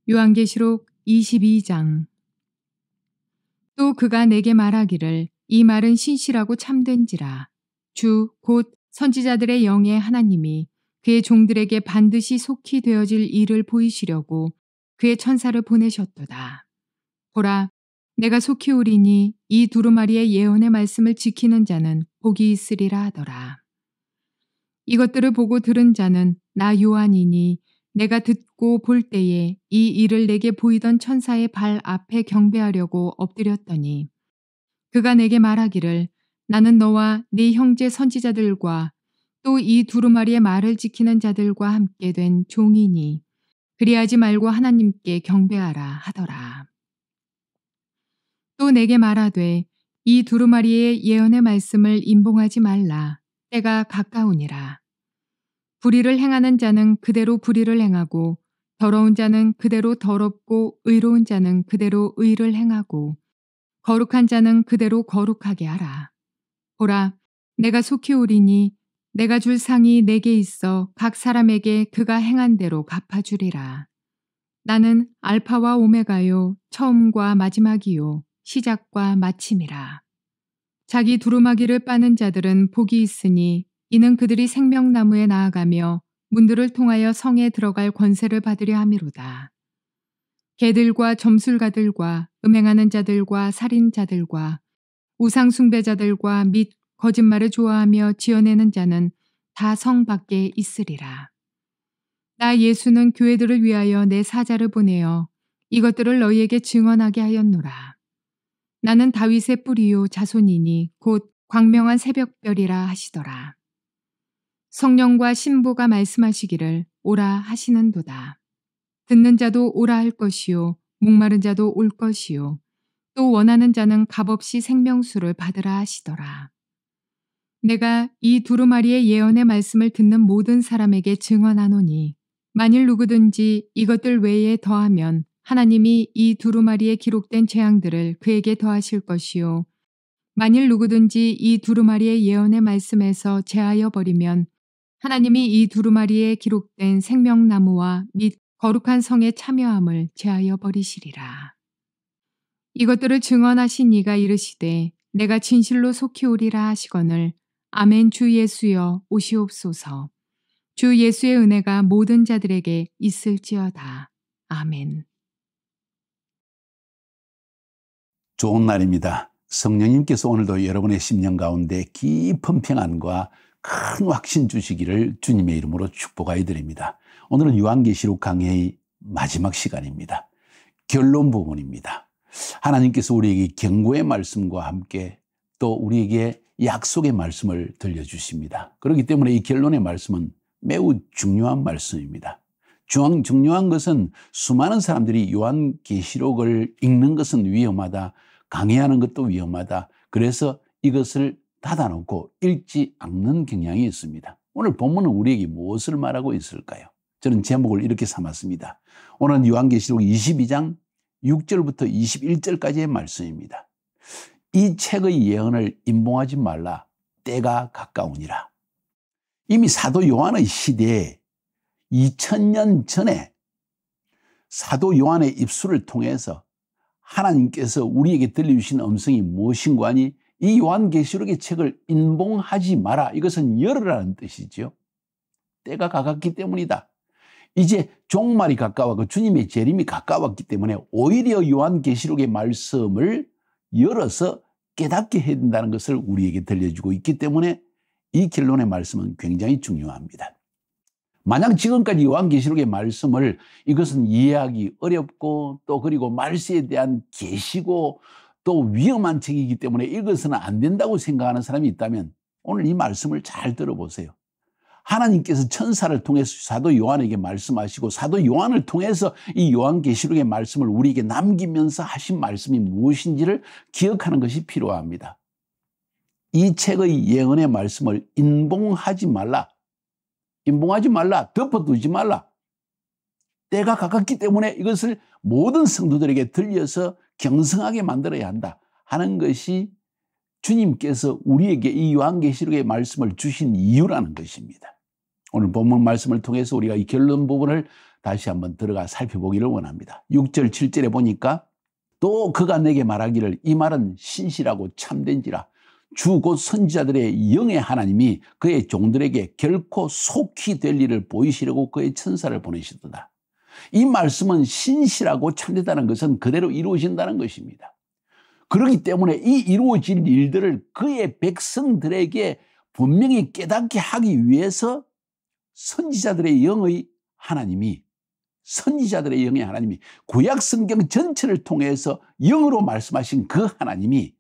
요한계시록 22장. 또 그가 내게 말하기를 이 말은 신실하고 참된지라. 주 곧 선지자들의 영의 하나님이 그의 종들에게 반드시 속히 되어질 일을 보이시려고 그의 천사를 보내셨도다. 보라, 내가 속히 오리니 이 두루마리의 예언의 말씀을 지키는 자는 복이 있으리라 하더라. 이것들을 보고 들은 자는 나 요한이니 내가 듣고 볼 때에 이 일을 내게 보이던 천사의 발 앞에 경배하려고 엎드렸더니 그가 내게 말하기를 나는 너와 네 형제 선지자들과 또 이 두루마리의 말을 지키는 자들과 함께 된 종이니 그리하지 말고 하나님께 경배하라 하더라. 또 내게 말하되 이 두루마리의 예언의 말씀을 임봉하지 말라. 때가 가까우니라. 불의를 행하는 자는 그대로 불의를 행하고 더러운 자는 그대로 더럽고 의로운 자는 그대로 의를 행하고 거룩한 자는 그대로 거룩하게 하라. 보라, 내가 속히 오리니 내가 줄 상이 내게 있어 각 사람에게 그가 행한 대로 갚아주리라. 나는 알파와 오메가요 처음과 마지막이요 시작과 마침이라. 자기 두루마기를 빠는 자들은 복이 있으니 이는 그들이 생명나무에 나아가며 문들을 통하여 성에 들어갈 권세를 받으려 함이로다. 개들과 점술가들과 음행하는 자들과 살인자들과 우상숭배자들과 및 거짓말을 좋아하며 지어내는 자는 다 성 밖에 있으리라. 나 예수는 교회들을 위하여 내 사자를 보내어 이것들을 너희에게 증언하게 하였노라. 나는 다윗의 뿌리요 자손이니 곧 광명한 새벽별이라 하시더라. 성령과 신부가 말씀하시기를 오라 하시는도다. 듣는 자도 오라 할 것이요 목마른 자도 올 것이요 또 원하는 자는 값없이 생명수를 받으라 하시더라. 내가 이 두루마리의 예언의 말씀을 듣는 모든 사람에게 증언하노니 만일 누구든지 이것들 외에 더하면 하나님이 이 두루마리에 기록된 재앙들을 그에게 더하실 것이요 만일 누구든지 이 두루마리의 예언의 말씀에서 제하여 버리면 하나님이 이 두루마리에 기록된 생명나무와 및 거룩한 성의 참여함을 제하여 버리시리라. 이것들을 증언하신 이가 이르시되 내가 진실로 속히 오리라 하시거늘 아멘. 주 예수여 오시옵소서. 주 예수의 은혜가 모든 자들에게 있을지어다. 아멘. 좋은 날입니다. 성령님께서 오늘도 여러분의 심령 가운데 깊은 평안과 큰 확신 주시기를 주님의 이름으로 축복하여 드립니다. 오늘은 요한계시록 강해의 마지막 시간입니다. 결론 부분입니다. 하나님께서 우리에게 경고의 말씀과 함께 또 우리에게 약속의 말씀을 들려주십니다. 그렇기 때문에 이 결론의 말씀은 매우 중요한 말씀입니다. 중요한 것은 수많은 사람들이 요한계시록을 읽는 것은 위험하다, 강의하는 것도 위험하다, 그래서 이것을 닫아놓고 읽지 않는 경향이 있습니다. 오늘 본문은 우리에게 무엇을 말하고 있을까요? 저는 제목을 이렇게 삼았습니다. 오늘은 요한계시록 22장 6절부터 21절까지의 말씀입니다. 이 책의 예언을 임봉하지 말라. 때가 가까우니라. 이미 사도 요한의 시대에 2000년 전에 사도 요한의 입술을 통해서 하나님께서 우리에게 들려주신 음성이 무엇인가 하니 이 요한계시록의 책을 임봉하지 마라. 이것은 열으라는 뜻이죠. 때가 가깝기 때문이다. 이제 종말이 가까웠고 주님의 재림이 가까웠기 때문에 오히려 요한계시록의 말씀을 열어서 깨닫게 해야 된다는 것을 우리에게 들려주고 있기 때문에 이 결론의 말씀은 굉장히 중요합니다. 만약 지금까지 요한계시록의 말씀을 이것은 이해하기 어렵고 또 그리고 말세에 대한 계시고 또 위험한 책이기 때문에 이것은 안 된다고 생각하는 사람이 있다면 오늘 이 말씀을 잘 들어보세요. 하나님께서 천사를 통해서 사도 요한에게 말씀하시고 사도 요한을 통해서 이 요한계시록의 말씀을 우리에게 남기면서 하신 말씀이 무엇인지를 기억하는 것이 필요합니다. 이 책의 예언의 말씀을 임봉하지 말라. 임봉하지 말라. 덮어두지 말라. 때가 가깝기 때문에 이것을 모든 성도들에게 들려서 경성하게 만들어야 한다 하는 것이 주님께서 우리에게 이 요한계시록의 말씀을 주신 이유라는 것입니다. 오늘 본문 말씀을 통해서 우리가 이 결론 부분을 다시 한번 들어가 살펴보기를 원합니다. 6절 7절에 보니까 또 그가 내게 말하기를 이 말은 신실하고 참된지라 주 곧 선지자들의 영의 하나님이 그의 종들에게 결코 속히 될 일을 보이시려고 그의 천사를 보내시도다. 이 말씀은 신실하고 참되다는 것은 그대로 이루어진다는 것입니다. 그렇기 때문에 이 이루어질 일들을 그의 백성들에게 분명히 깨닫게 하기 위해서 선지자들의 영의 하나님이 구약 성경 전체를 통해서 영으로 말씀하신 그 하나님이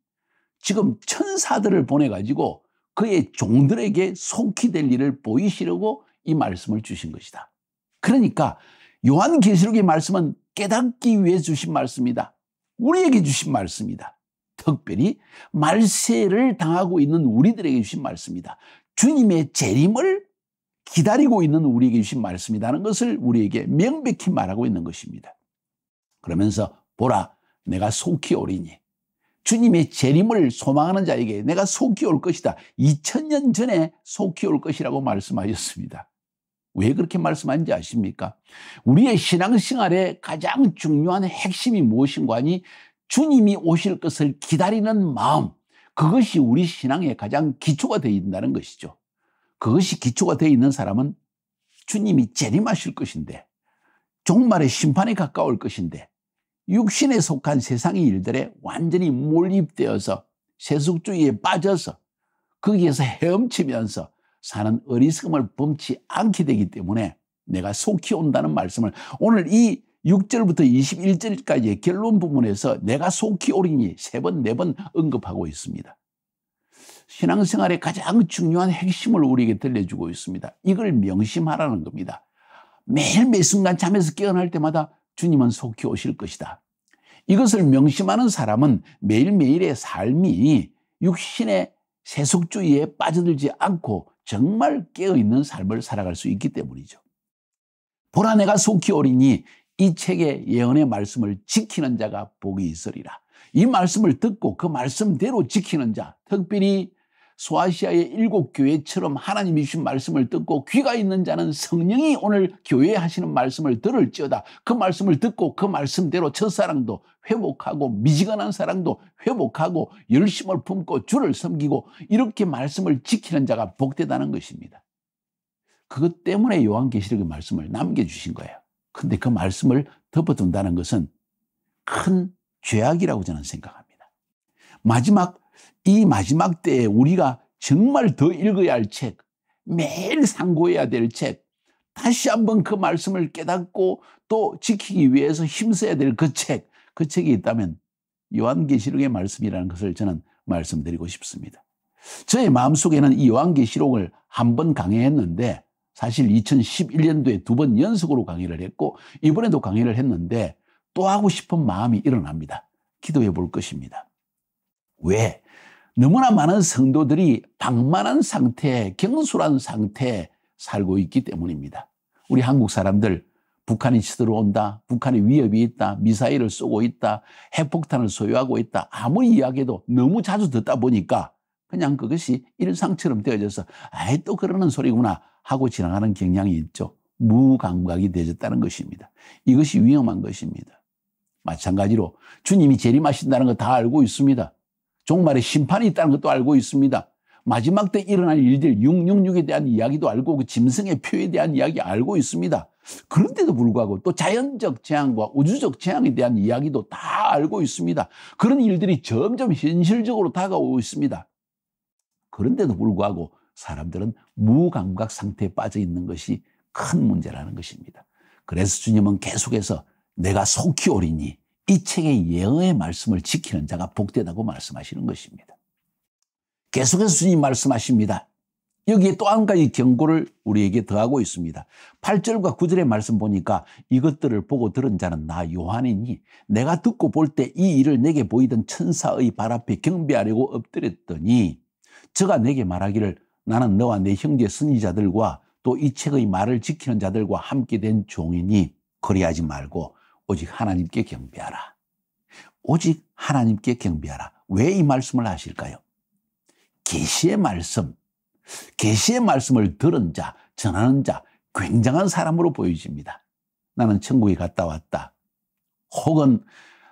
지금 천사들을 보내가지고 그의 종들에게 속히 될 일을 보이시려고 이 말씀을 주신 것이다. 그러니까 요한계시록의 말씀은 깨닫기 위해 주신 말씀이다. 우리에게 주신 말씀이다. 특별히 말세를 당하고 있는 우리들에게 주신 말씀이다. 주님의 재림을 기다리고 있는 우리에게 주신 말씀이라는 것을 우리에게 명백히 말하고 있는 것입니다. 그러면서 보라, 내가 속히 오리니. 주님의 재림을 소망하는 자에게 내가 속히 올 것이다. 2000년 전에 속히 올 것이라고 말씀하셨습니다. 왜 그렇게 말씀하는지 아십니까? 우리의 신앙생활의 가장 중요한 핵심이 무엇인가 하니 주님이 오실 것을 기다리는 마음, 그것이 우리 신앙의 가장 기초가 되어 있다는 것이죠. 그것이 기초가 되어 있는 사람은 주님이 재림하실 것인데, 종말의 심판에 가까울 것인데, 육신에 속한 세상의 일들에 완전히 몰입되어서 세속주의에 빠져서 거기에서 헤엄치면서 사는 어리석음을 범치 않게 되기 때문에 내가 속히 온다는 말씀을 오늘 이 6절부터 21절까지의 결론 부분에서 내가 속히 오리니 3번, 4번 언급하고 있습니다. 신앙생활의 가장 중요한 핵심을 우리에게 들려주고 있습니다. 이걸 명심하라는 겁니다. 매일 매 순간 잠에서 깨어날 때마다 주님은 속히 오실 것이다. 이것을 명심하는 사람은 매일매일의 삶이 육신의 세속주의에 빠져들지 않고 정말 깨어있는 삶을 살아갈 수 있기 때문이죠. 보라, 내가 속히 오리니 이 책의 예언의 말씀을 지키는 자가 복이 있으리라. 이 말씀을 듣고 그 말씀대로 지키는 자, 특별히 소아시아의 7교회처럼 하나님이 주신 말씀을 듣고 귀가 있는 자는 성령이 오늘 교회에 하시는 말씀을 들을지어다. 그 말씀을 듣고 그 말씀대로 첫사랑도 회복하고 미지근한 사랑도 회복하고 열심을 품고 주를 섬기고 이렇게 말씀을 지키는 자가 복되다는 것입니다. 그것 때문에 요한계시록의 말씀을 남겨주신 거예요. 근데 그 말씀을 덮어둔다는 것은 큰 죄악이라고 저는 생각합니다. 이 마지막 때에 우리가 정말 더 읽어야 할 책, 매일 상고해야 될 책, 다시 한번 그 말씀을 깨닫고 또 지키기 위해서 힘써야 될 그 책이 있다면 요한계시록의 말씀이라는 것을 저는 말씀드리고 싶습니다. 저의 마음속에는 이 요한계시록을 한 번 강의했는데 사실 2011년도에 2번 연속으로 강의를 했고 이번에도 강의를 했는데 또 하고 싶은 마음이 일어납니다. 기도해 볼 것입니다. 왜? 너무나 많은 성도들이 방만한 상태, 경솔한 상태에 살고 있기 때문입니다. 우리 한국 사람들 북한이 치들어온다, 북한이 위협이 있다, 미사일을 쏘고 있다, 핵폭탄을 소유하고 있다, 아무리 이야기해도 너무 자주 듣다 보니까 그냥 그것이 일상처럼 되어져서 아이 또 그러는 소리구나 하고 지나가는 경향이 있죠. 무감각이 되어졌다는 것입니다. 이것이 위험한 것입니다. 마찬가지로 주님이 재림하신다는 거 다 알고 있습니다. 종말에 심판이 있다는 것도 알고 있습니다. 마지막 때 일어날 일들 666에 대한 이야기도 알고 그 짐승의 표에 대한 이야기 알고 있습니다. 그런데도 불구하고 또 자연적 재앙과 우주적 재앙에 대한 이야기도 다 알고 있습니다. 그런 일들이 점점 현실적으로 다가오고 있습니다. 그런데도 불구하고 사람들은 무감각 상태에 빠져 있는 것이 큰 문제라는 것입니다. 그래서 주님은 계속해서 내가 속히 오리니 이 책의 예언의 말씀을 지키는 자가 복되다고 말씀하시는 것입니다. 계속해서 주님 말씀하십니다. 여기에 또 한 가지 경고를 우리에게 더하고 있습니다. 8절과 9절의 말씀 보니까 이것들을 보고 들은 자는 나 요한이니 내가 듣고 볼 때 이 일을 내게 보이던 천사의 발 앞에 경배하려고 엎드렸더니 저가 내게 말하기를 나는 너와 내 형제 선지자들과 또 이 책의 말을 지키는 자들과 함께 된 종이니 그리하지 말고 오직 하나님께 경배하라. 오직 하나님께 경배하라. 왜 이 말씀을 하실까요? 계시의 말씀을 들은 자, 전하는 자, 굉장한 사람으로 보여집니다. 나는 천국에 갔다 왔다. 혹은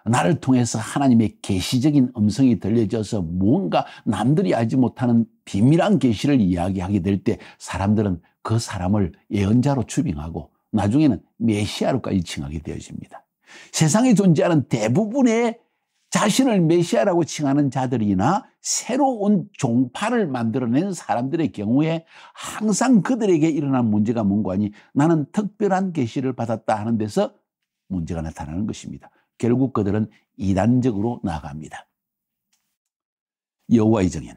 나를 통해서 하나님의 계시적인 음성이 들려져서 무언가 남들이 알지 못하는 비밀한 계시를 이야기하게 될 때 사람들은 그 사람을 예언자로 추빙하고 나중에는 메시아로까지 칭하게 되어집니다. 세상에 존재하는 대부분의 자신을 메시아라고 칭하는 자들이나 새로운 종파를 만들어낸 사람들의 경우에 항상 그들에게 일어난 문제가 뭔가 하니 나는 특별한 계시를 받았다 하는 데서 문제가 나타나는 것입니다. 결국 그들은 이단적으로 나아갑니다. 여호와의 정인,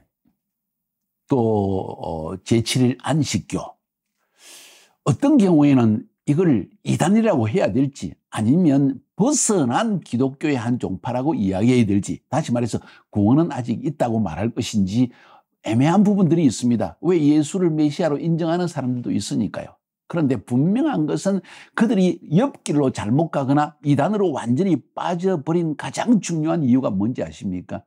또 제7일 안식교, 어떤 경우에는 이걸 이단이라고 해야 될지 아니면 벗어난 기독교의 한 종파라고 이야기해야 될지, 다시 말해서 구원은 아직 있다고 말할 것인지 애매한 부분들이 있습니다. 왜 예수를 메시아로 인정하는 사람들도 있으니까요. 그런데 분명한 것은 그들이 옆길로 잘못 가거나 이단으로 완전히 빠져버린 가장 중요한 이유가 뭔지 아십니까?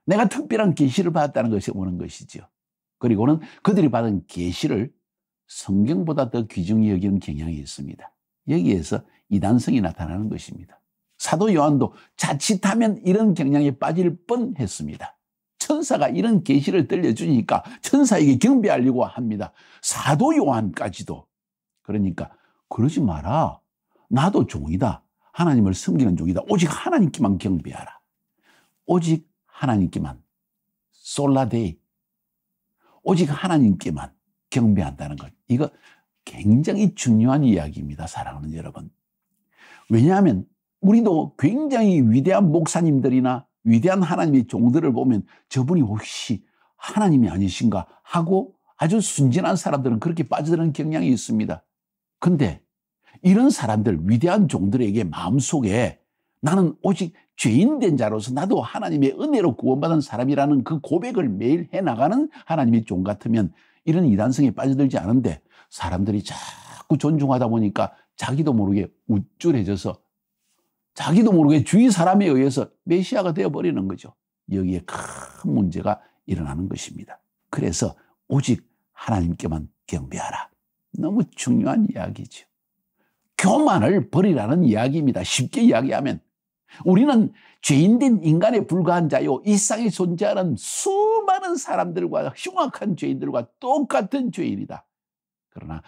내가 특별한 계시를 받았다는 것이 오는 것이죠. 그리고는 그들이 받은 계시를 성경보다 더 귀중히 여기는 경향이 있습니다. 여기에서 이단성이 나타나는 것입니다. 사도 요한도 자칫하면 이런 경향에 빠질 뻔했습니다. 천사가 이런 계시를 들려주니까 천사에게 경배하려고 합니다. 사도 요한까지도. 그러니까 그러지 마라. 나도 종이다. 하나님을 섬기는 종이다. 오직 하나님께만 경배하라. 오직 하나님께만, 솔라데이, 오직 하나님께만 경배한다는 것. 이거 굉장히 중요한 이야기입니다, 사랑하는 여러분. 왜냐하면 우리도 굉장히 위대한 목사님들이나 위대한 하나님의 종들을 보면 저분이 혹시 하나님이 아니신가 하고 아주 순진한 사람들은 그렇게 빠져드는 경향이 있습니다. 근데 이런 사람들, 위대한 종들에게 마음속에 나는 오직 죄인된 자로서 나도 하나님의 은혜로 구원받은 사람이라는 그 고백을 매일 해나가는 하나님의 종 같으면 이런 이단성에 빠져들지 않은데, 사람들이 자꾸 존중하다 보니까 자기도 모르게 우쭐해져서 자기도 모르게 주위 사람에 의해서 메시아가 되어버리는 거죠. 여기에 큰 문제가 일어나는 것입니다. 그래서 오직 하나님께만 경배하라. 너무 중요한 이야기죠. 교만을 버리라는 이야기입니다. 쉽게 이야기하면 우리는 죄인된 인간에 불과한 자요, 이 세상에 존재하는 수많은 사람들과 흉악한 죄인들과 똑같은 죄인이다. 그러나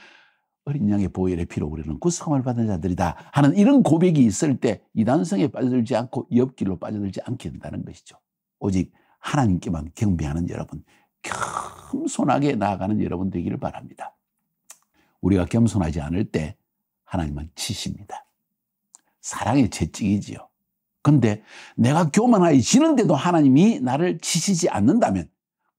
어린 양의 보혈의 피로 우리는 구속함을 받은 자들이다 하는 이런 고백이 있을 때 이단성에 빠져들지 않고 옆길로 빠져들지 않게 된다는 것이죠. 오직 하나님께만 경배하는 여러분, 겸손하게 나아가는 여러분 되기를 바랍니다. 우리가 겸손하지 않을 때 하나님은 치십니다. 사랑의 채찍이지요. 근데 내가 교만해지는데도 하나님이 나를 치시지 않는다면,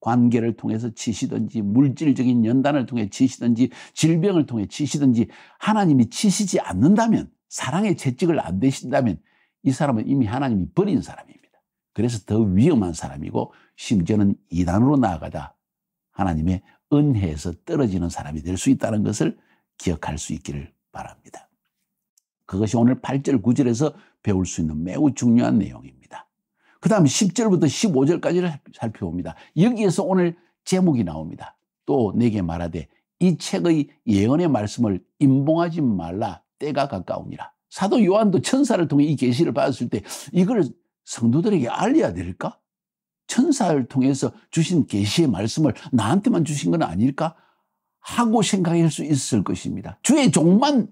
관계를 통해서 치시든지 물질적인 연단을 통해 치시든지 질병을 통해 치시든지 하나님이 치시지 않는다면, 사랑의 채찍을 안 대신다면 이 사람은 이미 하나님이 버린 사람입니다. 그래서 더 위험한 사람이고 심지어는 이단으로 나아가다 하나님의 은혜에서 떨어지는 사람이 될 수 있다는 것을 기억할 수 있기를 바랍니다. 그것이 오늘 8절 9절에서 배울 수 있는 매우 중요한 내용입니다. 그 다음 10절부터 15절까지를 살펴봅니다. 여기에서 오늘 제목이 나옵니다. 또 내게 말하되 이 책의 예언의 말씀을 임봉하지 말라, 때가 가까우니라. 사도 요한도 천사를 통해 이 계시를 받았을 때 이걸 성도들에게 알려야 될까? 천사를 통해서 주신 계시의 말씀을 나한테만 주신 건 아닐까? 하고 생각할 수 있을 것입니다. 주의 종만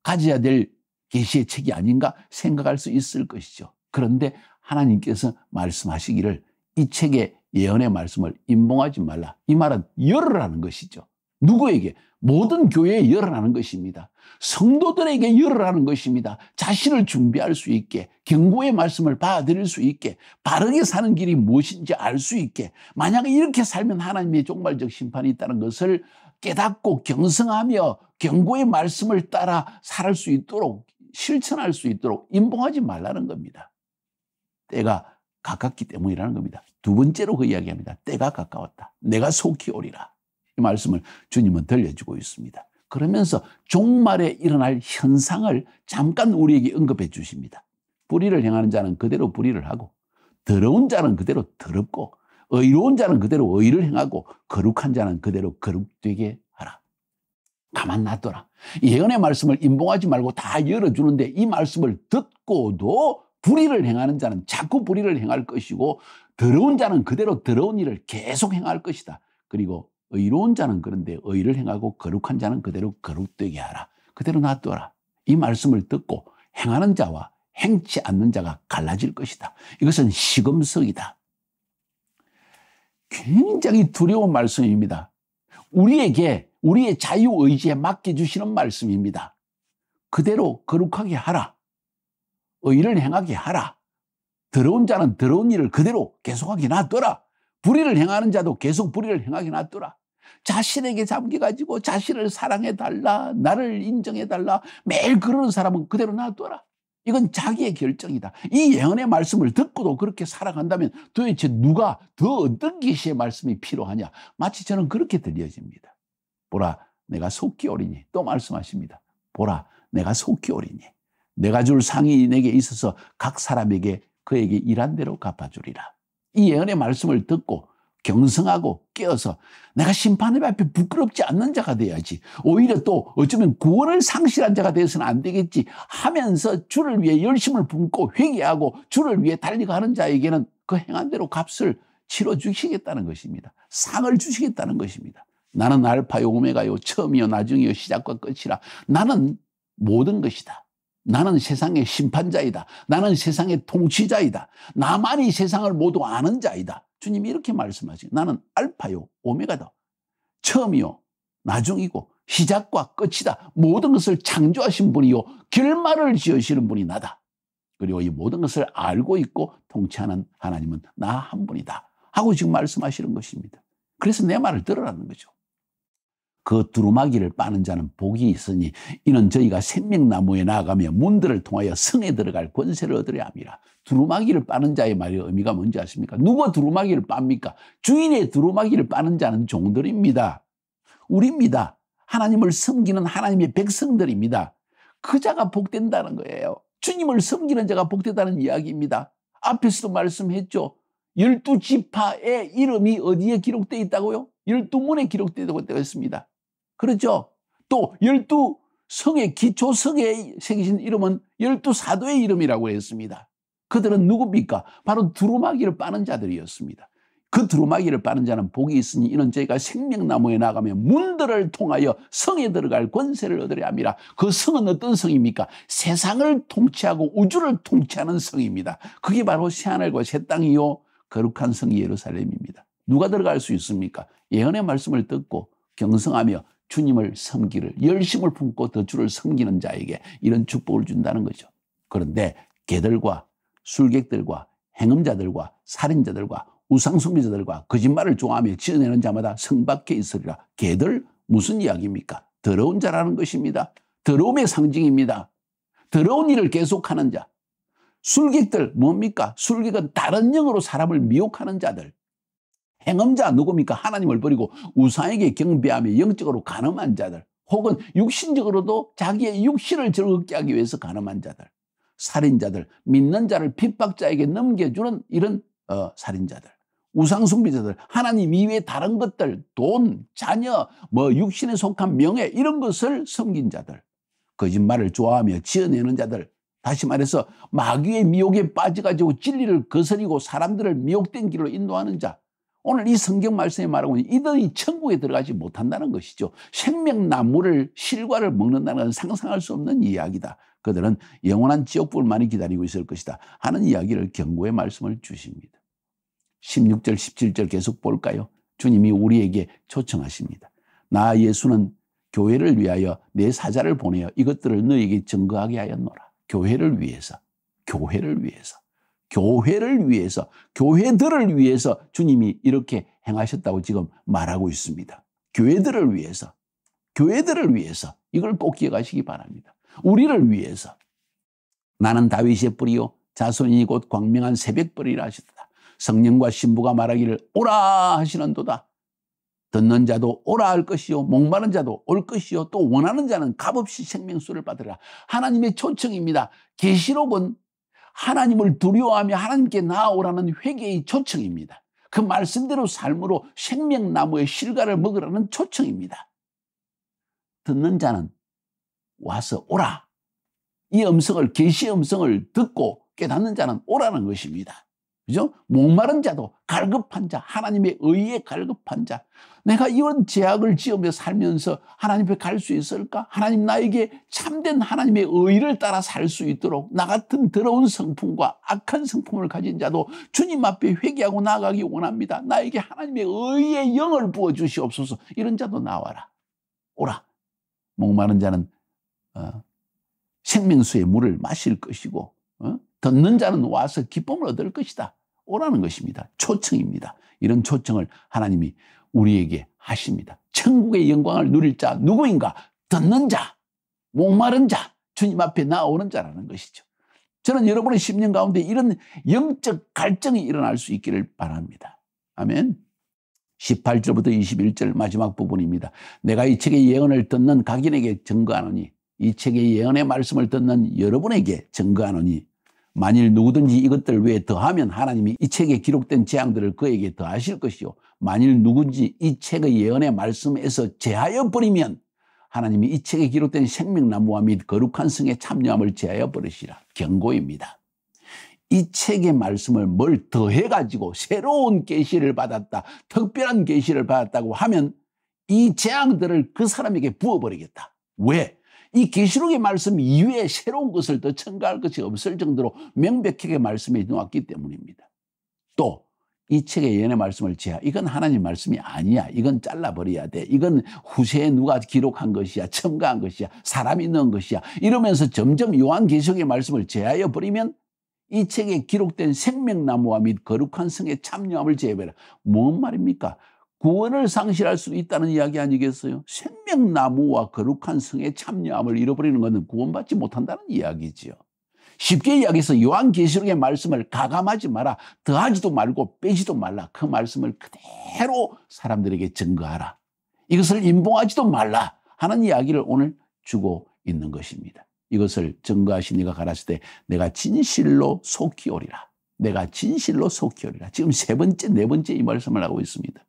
가져야 될 계시의 책이 아닌가 생각할 수 있을 것이죠. 그런데 하나님께서 말씀하시기를 이 책의 예언의 말씀을 임봉하지 말라. 이 말은 열어라는 것이죠. 누구에게? 모든 교회에 열어라는 것입니다. 성도들에게 열어라는 것입니다. 자신을 준비할 수 있게, 경고의 말씀을 받아들일 수 있게, 바르게 사는 길이 무엇인지 알 수 있게, 만약에 이렇게 살면 하나님의 종말적 심판이 있다는 것을 깨닫고 경성하며 경고의 말씀을 따라 살 수 있도록, 실천할 수 있도록 임봉하지 말라는 겁니다. 때가 가깝기 때문이라는 겁니다. 두 번째로 그 이야기합니다. 때가 가까웠다. 내가 속히 오리라. 이 말씀을 주님은 들려주고 있습니다. 그러면서 종말에 일어날 현상을 잠깐 우리에게 언급해 주십니다. 불의를 행하는 자는 그대로 불의를 하고, 더러운 자는 그대로 더럽고, 의로운 자는 그대로 의를 행하고, 거룩한 자는 그대로 거룩되게 하라. 가만 놔둬라. 예언의 말씀을 임봉하지 말고 다 열어주는데 이 말씀을 듣고도 불의를 행하는 자는 자꾸 불의를 행할 것이고 더러운 자는 그대로 더러운 일을 계속 행할 것이다. 그리고 의로운 자는 그런데 의를 행하고 거룩한 자는 그대로 거룩되게 하라. 그대로 놔둬라. 이 말씀을 듣고 행하는 자와 행치 않는 자가 갈라질 것이다. 이것은 시금석이다. 굉장히 두려운 말씀입니다. 우리에게 우리의 자유의지에 맡겨주시는 말씀입니다. 그대로 거룩하게 하라. 의를 행하게 하라. 더러운 자는 더러운 일을 그대로 계속하게 놔둬라. 불의를 행하는 자도 계속 불의를 행하게 놔둬라. 자신에게 잠겨가지고 자신을 사랑해달라, 나를 인정해달라, 매일 그러는 사람은 그대로 놔둬라. 이건 자기의 결정이다. 이 예언의 말씀을 듣고도 그렇게 살아간다면 도대체 누가 더 어떤 계시의 말씀이 필요하냐. 마치 저는 그렇게 들려집니다. 보라, 내가 속히 오리니. 또 말씀하십니다. 보라, 내가 속히 오리니. 내가 줄 상이 내게 있어서 각 사람에게 그에게 일한 대로 갚아주리라. 이 예언의 말씀을 듣고 경성하고 깨어서 내가 심판의 앞에 부끄럽지 않는 자가 돼야지. 오히려 또 어쩌면 구원을 상실한 자가 되어서는 안 되겠지 하면서 주를 위해 열심을 품고 회개하고 주를 위해 달려가는 자에게는 그 행한 대로 값을 치러주시겠다는 것입니다. 상을 주시겠다는 것입니다. 나는 알파요 오메가요 처음이요 나중이요 시작과 끝이라. 나는 모든 것이다. 나는 세상의 심판자이다. 나는 세상의 통치자이다. 나만이 세상을 모두 아는 자이다. 주님이 이렇게 말씀하시고 나는 알파요 오메가다. 처음이요 나중이고 시작과 끝이다. 모든 것을 창조하신 분이요 결말을 지으시는 분이 나다. 그리고 이 모든 것을 알고 있고 통치하는 하나님은 나 한 분이다 하고 지금 말씀하시는 것입니다. 그래서 내 말을 들으라는 거죠. 그 두루마기를 빠는 자는 복이 있으니 이는 저희가 생명나무에 나아가며 문들을 통하여 성에 들어갈 권세를 얻으려 함이라. 두루마기를 빠는 자의 말의 의미가 뭔지 아십니까? 누가 두루마기를 빱니까? 주인의 두루마기를 빠는 자는 종들입니다. 우리입니다. 하나님을 섬기는 하나님의 백성들입니다. 그 자가 복된다는 거예요. 주님을 섬기는 자가 복되다는 이야기입니다. 앞에서도 말씀했죠. 12지파의 이름이 어디에 기록되어 있다고요? 12문에 기록되어 있습니다. 그렇죠? 또 12성의 기초성에 새기신 이름은 12사도의 이름이라고 했습니다. 그들은 누굽니까? 바로 두루마기를 빠는 자들이었습니다. 그 두루마기를 빠는 자는 복이 있으니 이는 저희가 생명나무에 나가며 문들을 통하여 성에 들어갈 권세를 얻으려 함이라. 그 성은 어떤 성입니까? 세상을 통치하고 우주를 통치하는 성입니다. 그게 바로 새하늘과 새 땅이요 거룩한 성이 예루살렘입니다. 누가 들어갈 수 있습니까? 예언의 말씀을 듣고 경성하며 주님을 섬기를 열심을 품고 더 주를 섬기는 자에게 이런 축복을 준다는 거죠. 그런데 개들과 술객들과 행음자들과 살인자들과 우상숭배자들과 거짓말을 좋아하며 지어내는 자마다 성 밖에 있으리라. 개들 무슨 이야기입니까? 더러운 자라는 것입니다. 더러움의 상징입니다. 더러운 일을 계속하는 자. 술객들 뭡니까? 술객은 다른 영으로 사람을 미혹하는 자들. 행음자 누굽니까? 하나님을 버리고 우상에게 경배하며 영적으로 간음한 자들. 혹은 육신적으로도 자기의 육신을 즐겁게 하기 위해서 간음한 자들. 살인자들, 믿는 자를 핍박자에게 넘겨주는 이런 살인자들. 우상숭배자들, 하나님 이외에 다른 것들, 돈, 자녀, 육신에 속한 명예 이런 것을 섬긴 자들. 거짓말을 좋아하며 지어내는 자들. 다시 말해서 마귀의 미혹에 빠져가지고 진리를 거스리고 사람들을 미혹된 길로 인도하는 자. 오늘 이 성경 말씀에 말하고 이들이 천국에 들어가지 못한다는 것이죠. 생명나무를 실과를 먹는다는 것은 상상할 수 없는 이야기다. 그들은 영원한 지옥불만이 기다리고 있을 것이다 하는 이야기를 경고의 말씀을 주십니다. 16절 17절 계속 볼까요? 주님이 우리에게 초청하십니다. 나 예수는 교회를 위하여 내 사자를 보내어 이것들을 너에게 증거하게 하였노라. 교회를 위해서, 교회를 위해서, 교회를 위해서, 교회들을 위해서 주님이 이렇게 행하셨다고 지금 말하고 있습니다. 교회들을 위해서, 교회들을 위해서 이걸 꼭 기억하시기 바랍니다. 우리를 위해서. 나는 다윗의 뿌리요 자손이 곧 광명한 새벽벌이라 하셨다. 성령과 신부가 말하기를 오라 하시는도다. 듣는 자도 오라 할 것이요 목마른 자도 올 것이요 또 원하는 자는 값없이 생명수를 받으라. 하나님의 초청입니다. 계시록은 하나님을 두려워하며 하나님께 나아오라는 회개의 초청입니다. 그 말씀대로 삶으로 생명나무의 실과를 먹으라는 초청입니다. 듣는 자는 와서 오라. 이 음성을, 계시의 음성을 듣고 깨닫는 자는 오라는 것입니다. 그죠? 목마른 자도 갈급한 자, 하나님의 의에 갈급한 자. 내가 이런 죄악을 지으며 살면서 하나님 앞에 갈 수 있을까? 하나님 나에게 참된 하나님의 의를 따라 살 수 있도록 나 같은 더러운 성품과 악한 성품을 가진 자도 주님 앞에 회개하고 나아가기 원합니다. 나에게 하나님의 의의 영을 부어주시옵소서. 이런 자도 나와라. 오라. 목마른 자는 생명수의 물을 마실 것이고 듣는 자는 와서 기쁨을 얻을 것이다. 오라는 것입니다. 초청입니다. 이런 초청을 하나님이 우리에게 하십니다. 천국의 영광을 누릴 자 누구인가? 듣는 자, 목마른 자, 주님 앞에 나오는 자라는 것이죠. 저는 여러분의 심령 가운데 이런 영적 갈증이 일어날 수 있기를 바랍니다. 아멘. 18절부터 21절 마지막 부분입니다. 내가 이 책의 예언을 듣는 각인에게 증거하노니, 이 책의 예언의 말씀을 듣는 여러분에게 증거하노니, 만일 누구든지 이것들 외에 더하면 하나님이 이 책에 기록된 재앙들을 그에게 더하실 것이요, 만일 누구든지 이 책의 예언의 말씀에서 제하여 버리면 하나님이 이 책에 기록된 생명나무와 및 거룩한 성에 참여함을 제하여 버리시라. 경고입니다. 이 책의 말씀을 뭘 더해가지고 새로운 계시를 받았다, 특별한 계시를 받았다고 하면 이 재앙들을 그 사람에게 부어버리겠다. 왜? 이 계시록의 말씀 이외에 새로운 것을 더 첨가할 것이 없을 정도로 명백하게 말씀해 놓았기 때문입니다. 또 이 책의 예언의 말씀을 이건 하나님 말씀이 아니야. 이건 잘라버려야 돼. 이건 후세에 누가 기록한 것이야. 첨가한 것이야. 사람이 넣은 것이야. 이러면서 점점 요한계시록의 말씀을 제하여 버리면 이 책에 기록된 생명나무와 및 거룩한 성에 참여함을 제외해라. 뭔 말입니까? 구원을 상실할 수 있다는 이야기 아니겠어요? 생명나무와 거룩한 성에 참여함을 잃어버리는 것은 구원받지 못한다는 이야기지요. 쉽게 이야기해서 요한계시록의 말씀을 가감하지 마라. 더하지도 말고 빼지도 말라. 그 말씀을 그대로 사람들에게 증거하라. 이것을 임봉하지도 말라 하는 이야기를 오늘 주고 있는 것입니다. 이것을 증거하신 이가 가라사대 때 내가 진실로 속히 오리라. 내가 진실로 속히 오리라. 지금 세 번째, 네 번째 이 말씀을 하고 있습니다.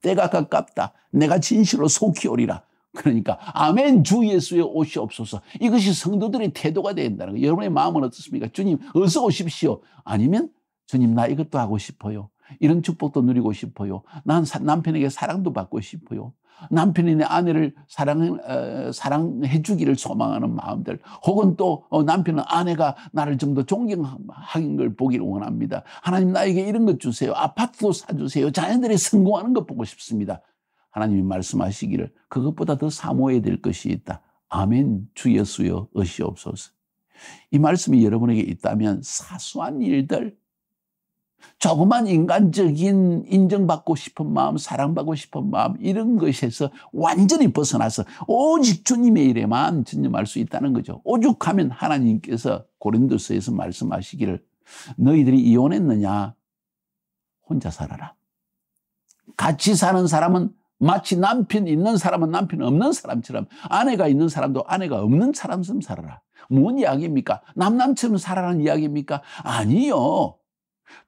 때가 가깝다. 내가 진실로 속히 오리라. 그러니까 아멘 주 예수의 오시옵소서. 이것이 성도들의 태도가 된다는 거예요. 여러분의 마음은 어떻습니까? 주님 어서 오십시오. 아니면 주님 나 이것도 하고 싶어요. 이런 축복도 누리고 싶어요. 난 남편에게 사랑도 받고 싶어요. 남편이 내 아내를 사랑해 주기를 소망하는 마음들, 혹은 또 남편은 아내가 나를 좀 더 존경하는 걸 보기를 원합니다. 하나님 나에게 이런 것 주세요. 아파트도 사주세요. 자녀들이 성공하는 것 보고 싶습니다. 하나님이 말씀하시기를 그것보다 더 사모해야 될 것이 있다. 아멘 주 예수여 어시옵소서. 이 말씀이 여러분에게 있다면 사소한 일들, 조그만 인간적인 인정받고 싶은 마음, 사랑받고 싶은 마음, 이런 것에서 완전히 벗어나서 오직 주님의 일에만 전념할 수 있다는 거죠. 오죽하면 하나님께서 고린도서에서 말씀하시기를 너희들이 이혼했느냐? 혼자 살아라. 같이 사는 사람은 마치 남편 있는 사람은 남편 없는 사람처럼, 아내가 있는 사람도 아내가 없는 사람처럼 살아라. 뭔 이야기입니까? 남남처럼 살아라는 이야기입니까? 아니요.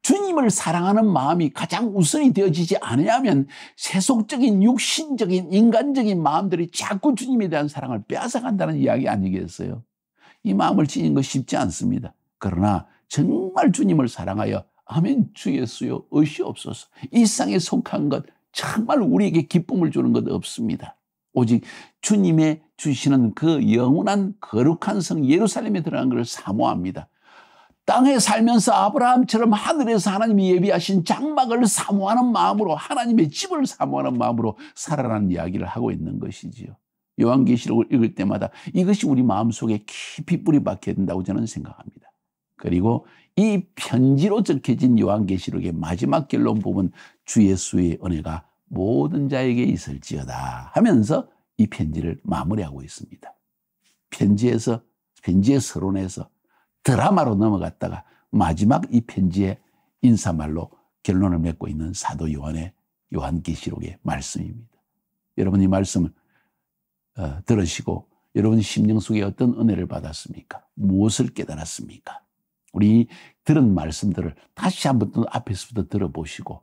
주님을 사랑하는 마음이 가장 우선이 되어지지 않으면 세속적인 육신적인 인간적인 마음들이 자꾸 주님에 대한 사랑을 빼앗아간다는 이야기 아니겠어요? 이 마음을 지닌 거 쉽지 않습니다. 그러나 정말 주님을 사랑하여 아멘 주 예수여 어시옵소서. 이 세상에 속한 것 정말 우리에게 기쁨을 주는 것 없습니다. 오직 주님의 주시는 그 영원한 거룩한 성 예루살렘에 들어간 것을 사모합니다. 땅에 살면서 아브라함처럼 하늘에서 하나님이 예비하신 장막을 사모하는 마음으로, 하나님의 집을 사모하는 마음으로 살아라는 이야기를 하고 있는 것이지요. 요한계시록을 읽을 때마다 이것이 우리 마음속에 깊이 뿌리 박혀야 된다고 저는 생각합니다. 그리고 이 편지로 적혀진 요한계시록의 마지막 결론 부분, 주 예수의 은혜가 모든 자에게 있을지어다 하면서 이 편지를 마무리하고 있습니다. 편지의 서론에서 드라마로 넘어갔다가 마지막 이 편지의 인사말로 결론을 맺고 있는 사도 요한의 요한계시록의 말씀입니다. 여러분 이 말씀을 들으시고 여러분 심령 속에 어떤 은혜를 받았습니까? 무엇을 깨달았습니까? 우리 들은 말씀들을 다시 한번 또 앞에서부터 들어보시고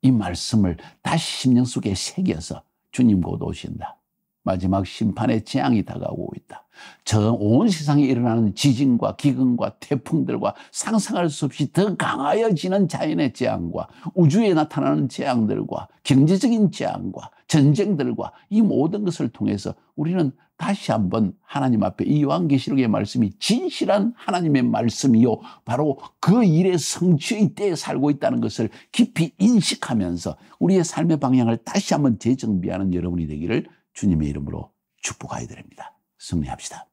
이 말씀을 다시 심령 속에 새겨서 주님 곧 오신다. 마지막 심판의 재앙이 다가오고 있다. 저 온 세상에 일어나는 지진과 기근과 태풍들과 상상할 수 없이 더 강하여지는 자연의 재앙과 우주에 나타나는 재앙들과 경제적인 재앙과 전쟁들과 이 모든 것을 통해서 우리는 다시 한번 하나님 앞에 이 요한계시록의 말씀이 진실한 하나님의 말씀이요 바로 그 일의 성취의 때에 살고 있다는 것을 깊이 인식하면서 우리의 삶의 방향을 다시 한번 재정비하는 여러분이 되기를 주님의 이름으로 축복하여 드립니다. 승리합시다.